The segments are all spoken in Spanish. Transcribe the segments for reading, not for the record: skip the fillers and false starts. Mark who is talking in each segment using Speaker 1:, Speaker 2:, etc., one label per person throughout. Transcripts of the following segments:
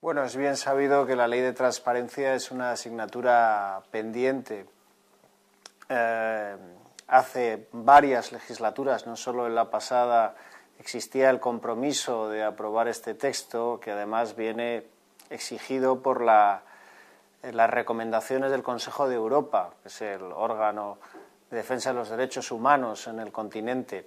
Speaker 1: Bueno, es bien sabido que la ley de transparencia es una asignatura pendiente. Hace varias legislaturas, no solo en la pasada, existía el compromiso de aprobar este texto, que además viene exigido por las recomendaciones del Consejo de Europa, que es el órgano de defensa de los derechos humanos en el continente.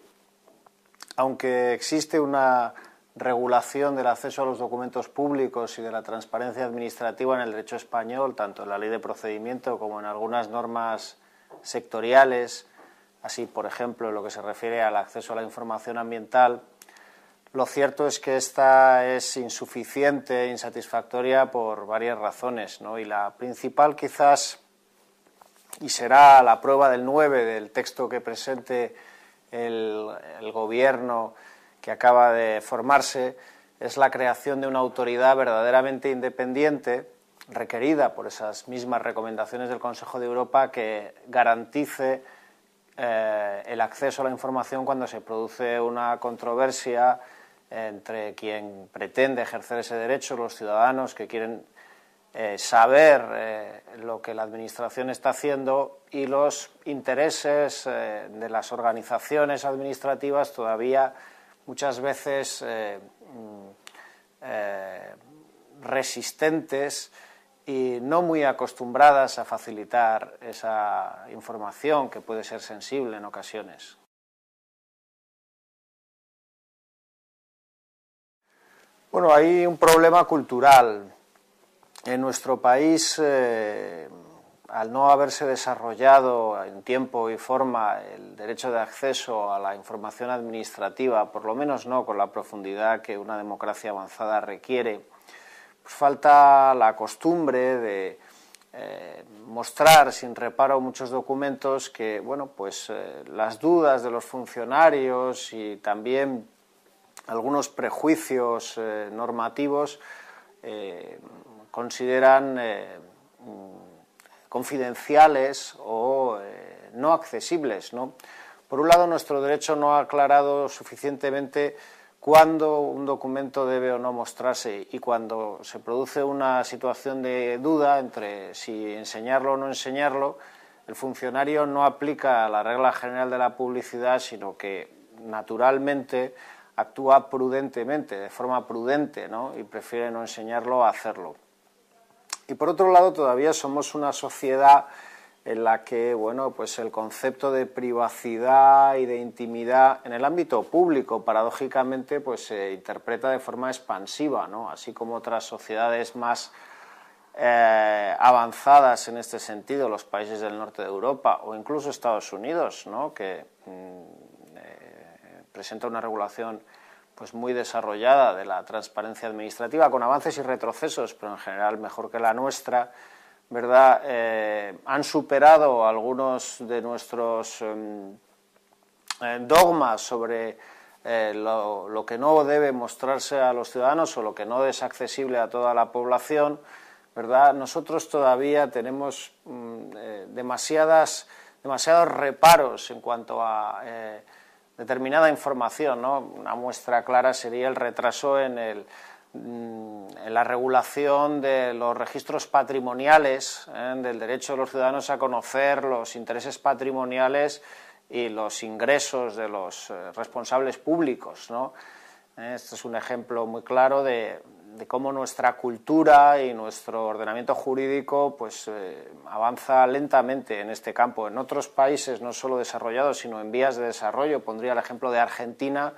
Speaker 1: Aunque existe una regulación del acceso a los documentos públicos y de la transparencia administrativa en el derecho español, tanto en la ley de procedimiento como en algunas normas sectoriales, así, por ejemplo, en lo que se refiere al acceso a la información ambiental, lo cierto es que esta es insuficiente e insatisfactoria por varias razones, ¿no? Y la principal quizás, y será la prueba del 9 del texto que presente el Gobierno que acaba de formarse, es la creación de una autoridad verdaderamente independiente, requerida por esas mismas recomendaciones del Consejo de Europa, que garantice el acceso a la información cuando se produce una controversia entre quien pretende ejercer ese derecho, los ciudadanos que quieren saber lo que la Administración está haciendo, y los intereses de las organizaciones administrativas todavía muchas veces resistentes y no muy acostumbradas a facilitar esa información que puede ser sensible en ocasiones. Bueno, hay un problema cultural. En nuestro país, al no haberse desarrollado en tiempo y forma el derecho de acceso a la información administrativa, por lo menos no con la profundidad que una democracia avanzada requiere, pues falta la costumbre de mostrar sin reparo muchos documentos que, bueno, pues las dudas de los funcionarios y también algunos prejuicios normativos consideran confidenciales o no accesibles, ¿no? Por un lado, nuestro derecho no ha aclarado suficientemente cuándo un documento debe o no mostrarse, y cuando se produce una situación de duda entre si enseñarlo o no enseñarlo, el funcionario no aplica la regla general de la publicidad, sino que naturalmente actúa prudentemente, de forma prudente, ¿no? Y prefiere no enseñarlo a hacerlo. Y por otro lado, todavía somos una sociedad en la que, bueno, pues el concepto de privacidad y de intimidad en el ámbito público, paradójicamente, pues se interpreta de forma expansiva, ¿no? Así como otras sociedades más avanzadas en este sentido, los países del norte de Europa o incluso Estados Unidos, ¿no? Que presenta una regulación pues muy desarrollada de la transparencia administrativa, con avances y retrocesos, pero en general mejor que la nuestra, ¿verdad? Han superado algunos de nuestros dogmas sobre lo que no debe mostrarse a los ciudadanos o lo que no es accesible a toda la población, ¿verdad? Nosotros todavía tenemos demasiados reparos en cuanto a determinada información, ¿no? Una muestra clara sería el retraso en la regulación de los registros patrimoniales, del derecho de los ciudadanos a conocer los intereses patrimoniales y los ingresos de los responsables públicos, ¿no? Este es un ejemplo muy claro de cómo nuestra cultura y nuestro ordenamiento jurídico pues avanza lentamente en este campo. En otros países, no solo desarrollados, sino en vías de desarrollo, pondría el ejemplo de Argentina,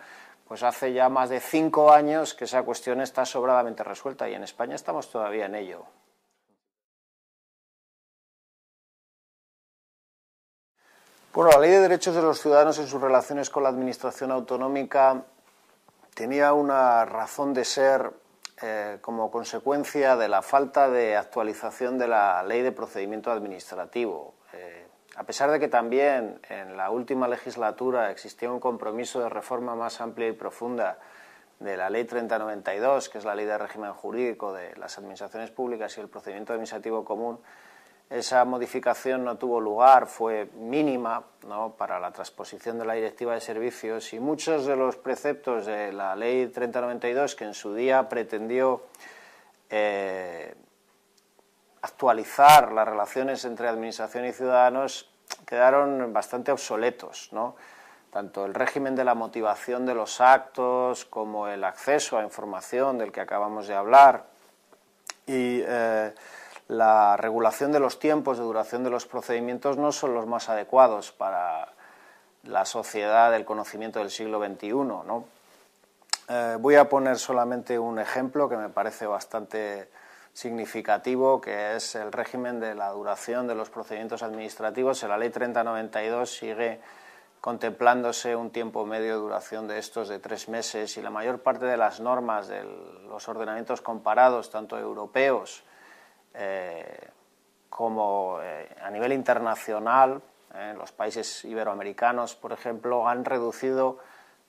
Speaker 1: pues hace ya más de 5 años que esa cuestión está sobradamente resuelta, y en España estamos todavía en ello. Bueno, la Ley de Derechos de los Ciudadanos en sus relaciones con la Administración autonómica tenía una razón de ser como consecuencia de la falta de actualización de la Ley de Procedimiento Administrativo. A pesar de que también en la última legislatura existía un compromiso de reforma más amplia y profunda de la Ley 3092, que es la Ley de Régimen Jurídico de las Administraciones Públicas y el Procedimiento Administrativo Común, esa modificación no tuvo lugar, fue mínima, ¿no?, para la transposición de la Directiva de Servicios, y muchos de los preceptos de la Ley 3092, que en su día pretendió actualizar las relaciones entre administración y ciudadanos quedaron bastante obsoletos, ¿no? Tanto el régimen de la motivación de los actos como el acceso a información del que acabamos de hablar y la regulación de los tiempos de duración de los procedimientos no son los más adecuados para la sociedad del conocimiento del siglo XXI, ¿no? Voy a poner solamente un ejemplo que me parece bastante significativo, que es el régimen de la duración de los procedimientos administrativos. En la Ley 3092 sigue contemplándose un tiempo medio de duración de estos de 3 meses y la mayor parte de las normas de los ordenamientos comparados, tanto europeos como a nivel internacional, los países iberoamericanos, por ejemplo, han reducido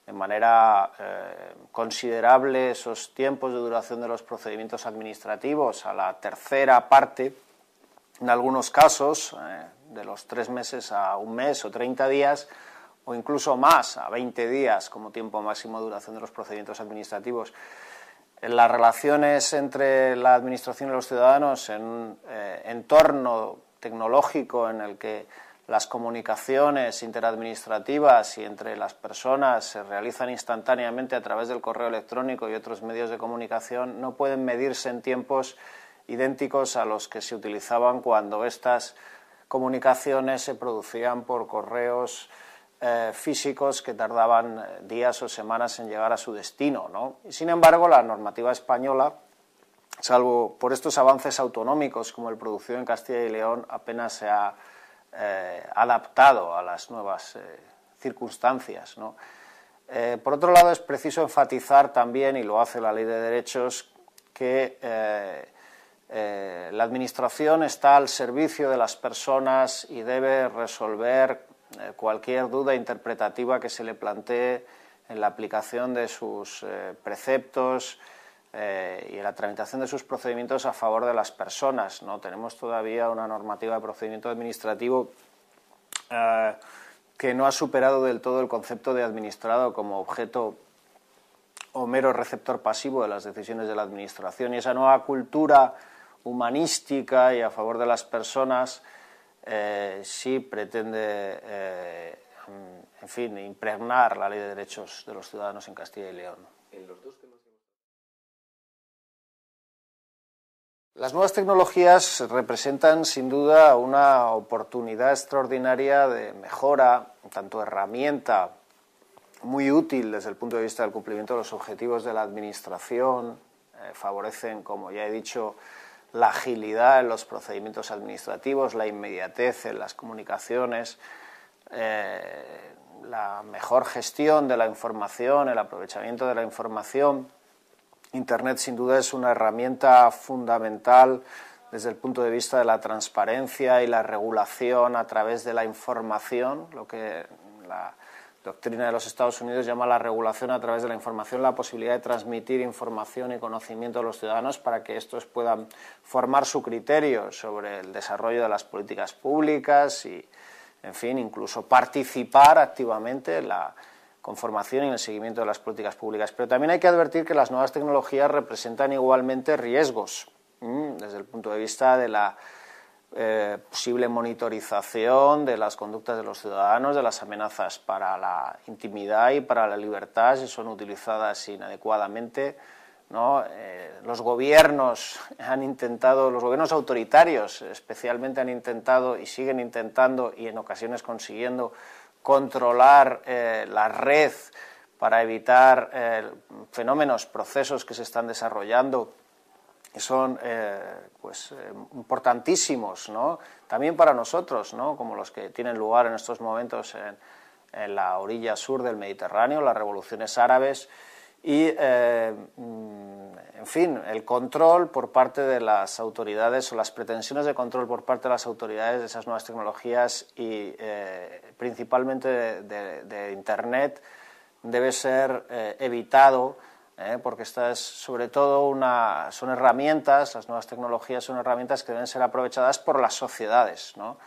Speaker 1: de manera considerable esos tiempos de duración de los procedimientos administrativos a la tercera parte, en algunos casos, de los 3 meses a 1 mes o 30 días, o incluso más, a 20 días como tiempo máximo de duración de los procedimientos administrativos. En las relaciones entre la administración y los ciudadanos, en un entorno tecnológico en el que las comunicaciones interadministrativas y entre las personas se realizan instantáneamente a través del correo electrónico y otros medios de comunicación, no pueden medirse en tiempos idénticos a los que se utilizaban cuando estas comunicaciones se producían por correos físicos que tardaban días o semanas en llegar a su destino, ¿no? Y sin embargo, la normativa española, salvo por estos avances autonómicos como el producido en Castilla y León, apenas se ha adaptado a las nuevas circunstancias, ¿no? Por otro lado, es preciso enfatizar también, y lo hace la Ley de Derechos, que la Administración está al servicio de las personas y debe resolver cualquier duda interpretativa que se le plantee en la aplicación de sus preceptos y en la tramitación de sus procedimientos a favor de las personas, ¿no? Tenemos todavía una normativa de procedimiento administrativo que no ha superado del todo el concepto de administrado como objeto o mero receptor pasivo de las decisiones de la Administración, y esa nueva cultura humanística y a favor de las personas sí pretende, en fin, impregnar la Ley de Derechos de los Ciudadanos en Castilla y León.
Speaker 2: En los dos temas.
Speaker 1: Las nuevas tecnologías representan sin duda una oportunidad extraordinaria de mejora, tanto herramienta muy útil desde el punto de vista del cumplimiento de los objetivos de la Administración, favorecen, como ya he dicho, la agilidad en los procedimientos administrativos, la inmediatez en las comunicaciones, la mejor gestión de la información, el aprovechamiento de la información. Internet sin duda es una herramienta fundamental desde el punto de vista de la transparencia y la regulación a través de la información, lo que la doctrina de los Estados Unidos llama la regulación a través de la información, la posibilidad de transmitir información y conocimiento a los ciudadanos para que estos puedan formar su criterio sobre el desarrollo de las políticas públicas y, en fin, incluso participar activamente en la conformación y en el seguimiento de las políticas públicas. Pero también hay que advertir que las nuevas tecnologías representan igualmente riesgos desde el punto de vista de la posible monitorización de las conductas de los ciudadanos, de las amenazas para la intimidad y para la libertad si son utilizadas inadecuadamente, ¿no? Los gobiernos autoritarios especialmente han intentado y siguen intentando y en ocasiones consiguiendo controlar la red para evitar fenómenos, procesos que se están desarrollando y son importantísimos, ¿no? También para nosotros, ¿no? Como los que tienen lugar en estos momentos en la orilla sur del Mediterráneo, las revoluciones árabes y, en fin, el control por parte de las autoridades o las pretensiones de control por parte de las autoridades de esas nuevas tecnologías y principalmente de Internet debe ser evitado, porque estas sobre todo son herramientas, las nuevas tecnologías son herramientas que deben ser aprovechadas por las sociedades, ¿no?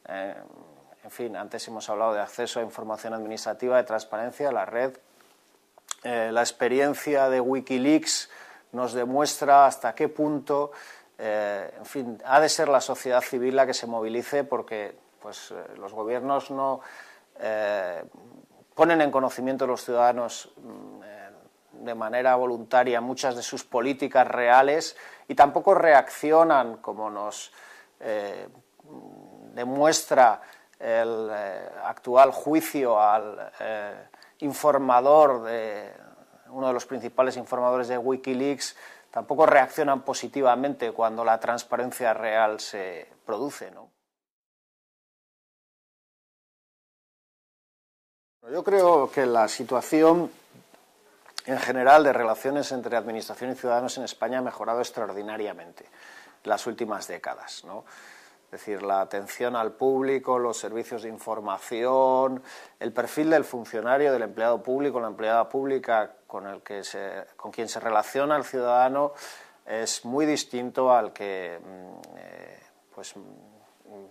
Speaker 1: En fin, antes hemos hablado de acceso a información administrativa, de transparencia, la red. La experiencia de Wikileaks nos demuestra hasta qué punto, en fin, ha de ser la sociedad civil la que se movilice, porque pues, los gobiernos no ponen en conocimiento de los ciudadanos de manera voluntaria muchas de sus políticas reales y tampoco reaccionan como nos demuestra el actual juicio al informador, uno de los principales informadores de Wikileaks, tampoco reaccionan positivamente cuando la transparencia real se produce, ¿no? Yo creo que la situación en general de relaciones entre administración y ciudadanos en España ha mejorado extraordinariamente en las últimas décadas, ¿no? Es decir, la atención al público, los servicios de información, el perfil del funcionario, del empleado público, la empleada pública con quien se relaciona el ciudadano es muy distinto al que pues,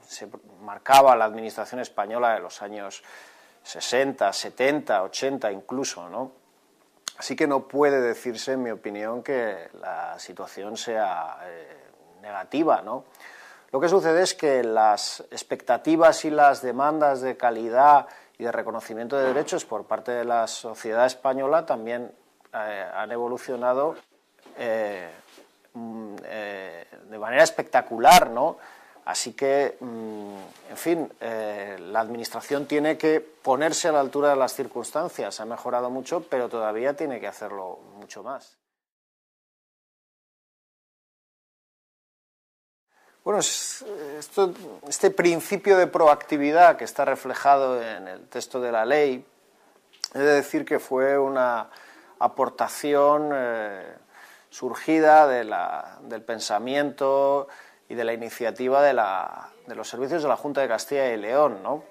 Speaker 1: se marcaba la administración española de los años 60, 70, 80 incluso, ¿no? Así que no puede decirse, en mi opinión, que la situación sea negativa, ¿no? Lo que sucede es que las expectativas y las demandas de calidad y de reconocimiento de derechos por parte de la sociedad española también han evolucionado de manera espectacular, ¿no? Así que, en fin, la Administración tiene que ponerse a la altura de las circunstancias. Ha mejorado mucho, pero todavía tiene que hacerlo mucho más. Bueno, este principio de proactividad que está reflejado en el texto de la ley, he de decir que fue una aportación surgida del pensamiento y de la iniciativa de los servicios de la Junta de Castilla y León, ¿no?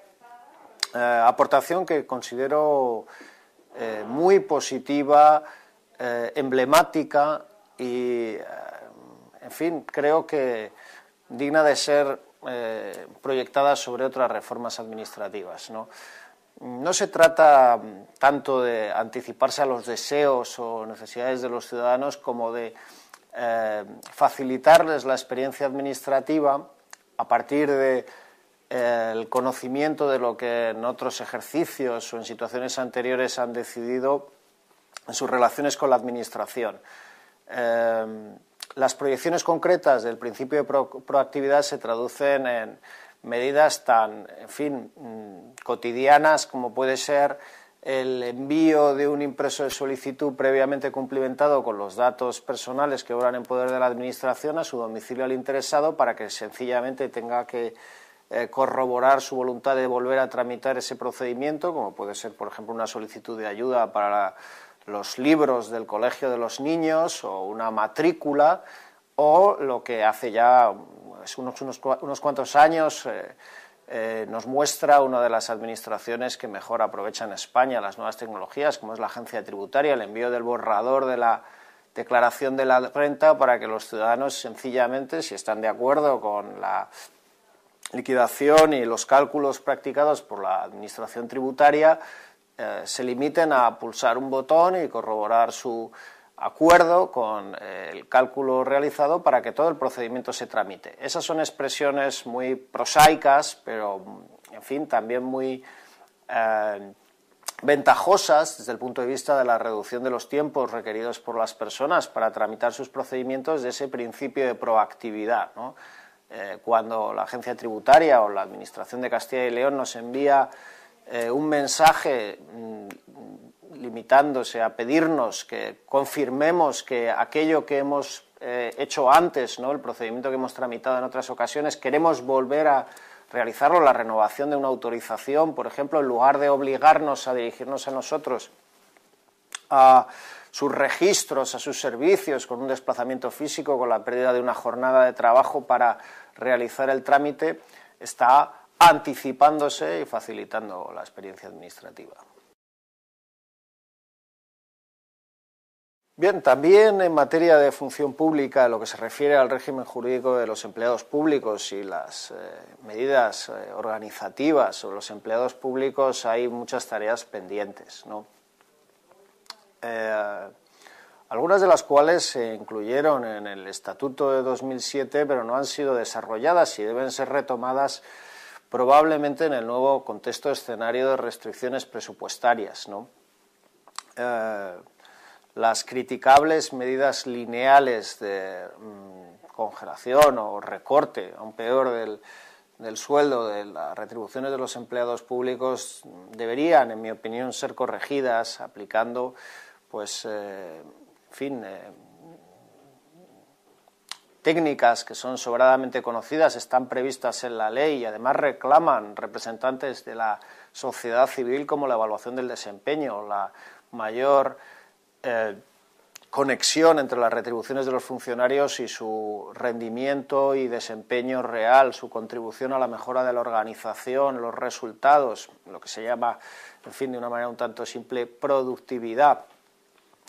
Speaker 1: Aportación que considero muy positiva, emblemática y, en fin, creo que digna de ser proyectada sobre otras reformas administrativas, ¿no? No se trata tanto de anticiparse a los deseos o necesidades de los ciudadanos como de facilitarles la experiencia administrativa a partir del conocimiento de lo que en otros ejercicios o en situaciones anteriores han decidido en sus relaciones con la Administración. Las proyecciones concretas del principio de proactividad se traducen en medidas tan, en fin, cotidianas como puede ser el envío de un impreso de solicitud previamente cumplimentado con los datos personales que obran en poder de la Administración a su domicilio al interesado para que sencillamente tenga que corroborar su voluntad de volver a tramitar ese procedimiento, como puede ser, por ejemplo, una solicitud de ayuda para los libros del colegio de los niños o una matrícula, o lo que hace ya unos cuantos años nos muestra una de las administraciones que mejor aprovechan en España las nuevas tecnologías, como es la Agencia Tributaria, el envío del borrador de la declaración de la renta para que los ciudadanos sencillamente, si están de acuerdo con la liquidación y los cálculos practicados por la Administración Tributaria, se limiten a pulsar un botón y corroborar su acuerdo con el cálculo realizado para que todo el procedimiento se tramite. Esas son expresiones muy prosaicas, pero, en fin, también muy ventajosas desde el punto de vista de la reducción de los tiempos requeridos por las personas para tramitar sus procedimientos, de ese principio de proactividad, ¿no? Cuando la Agencia Tributaria o la Administración de Castilla y León nos envía un mensaje limitándose a pedirnos que confirmemos que aquello que hemos hecho antes, ¿no?, el procedimiento que hemos tramitado en otras ocasiones, queremos volver a realizarlo, la renovación de una autorización, por ejemplo, en lugar de obligarnos a dirigirnos a nosotros a sus registros, a sus servicios, con un desplazamiento físico, con la pérdida de una jornada de trabajo para realizar el trámite, está anticipándose y facilitando la experiencia administrativa. Bien, también en materia de función pública, en lo que se refiere al régimen jurídico de los empleados públicos y las medidas organizativas sobre los empleados públicos, hay muchas tareas pendientes, ¿no? algunas de las cuales se incluyeron en el Estatuto de 2007, pero no han sido desarrolladas y deben ser retomadas probablemente en el nuevo contexto escenario de restricciones presupuestarias, ¿no? Las criticables medidas lineales de congelación o recorte, aún peor, del sueldo, de las retribuciones de los empleados públicos deberían, en mi opinión, ser corregidas aplicando, pues, técnicas que son sobradamente conocidas, están previstas en la ley y además reclaman representantes de la sociedad civil, como la evaluación del desempeño, la mayor conexión entre las retribuciones de los funcionarios y su rendimiento y desempeño real, su contribución a la mejora de la organización, los resultados, lo que se llama, en fin, de una manera un tanto simple, productividad.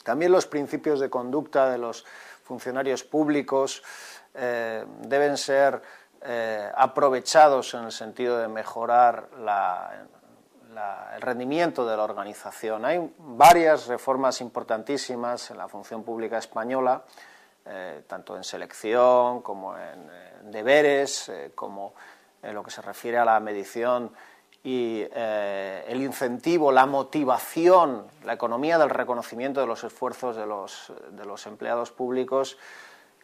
Speaker 1: También los principios de conducta de los funcionarios públicos deben ser aprovechados en el sentido de mejorar el rendimiento de la organización. Hay varias reformas importantísimas en la función pública española, tanto en selección como en deberes, como en lo que se refiere a la medición y el incentivo, la motivación, la economía del reconocimiento de los esfuerzos de los empleados públicos,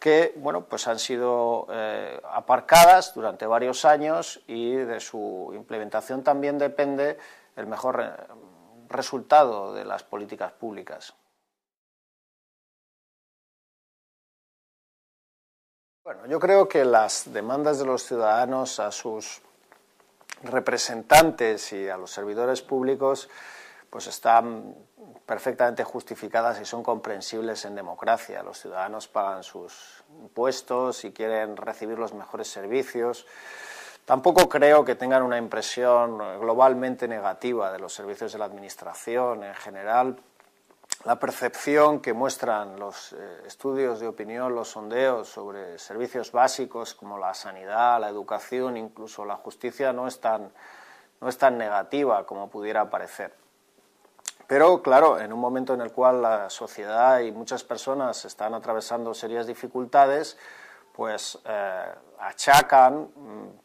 Speaker 1: que, bueno, pues han sido aparcadas durante varios años, y de su implementación también depende el mejor resultado de las políticas públicas. Bueno, yo creo que las demandas de los ciudadanos a sus representantes y a los servidores públicos pues están perfectamente justificadas y son comprensibles en democracia. Los ciudadanos pagan sus impuestos y quieren recibir los mejores servicios. Tampoco creo que tengan una impresión globalmente negativa de los servicios de la Administración en general. La percepción que muestran los estudios de opinión, los sondeos sobre servicios básicos como la sanidad, la educación, incluso la justicia, no es tan negativa como pudiera parecer. Pero, claro, en un momento en el cual la sociedad y muchas personas están atravesando serias dificultades, pues achacan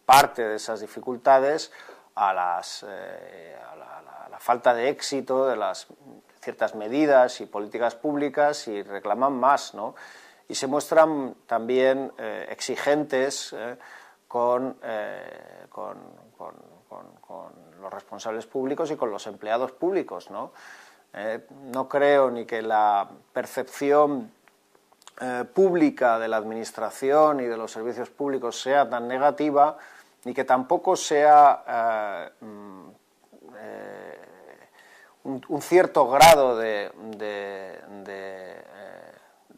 Speaker 1: parte de esas dificultades a la falta de éxito de las ciertas medidas y políticas públicas y reclaman más, ¿no? Y se muestran también exigentes con los responsables públicos y con los empleados públicos, ¿no? No creo ni que la percepción pública de la Administración y de los servicios públicos sea tan negativa, ni que tampoco sea un cierto grado de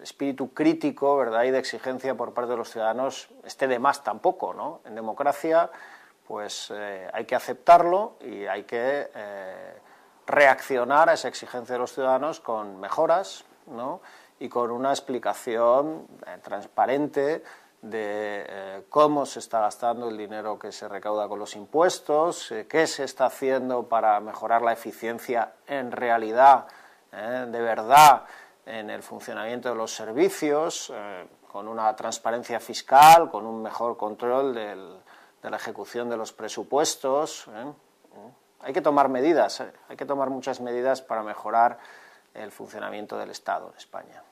Speaker 1: espíritu crítico, ¿verdad?, y de exigencia por parte de los ciudadanos esté de más tampoco, ¿no? En democracia, pues hay que aceptarlo y hay que reaccionar a esa exigencia de los ciudadanos con mejoras, ¿no?, y con una explicación transparente de cómo se está gastando el dinero que se recauda con los impuestos, qué se está haciendo para mejorar la eficiencia en realidad, de verdad, en el funcionamiento de los servicios, con una transparencia fiscal, con un mejor control de la ejecución de los presupuestos. Hay que tomar medidas, hay que tomar muchas medidas para mejorar el funcionamiento del Estado en España.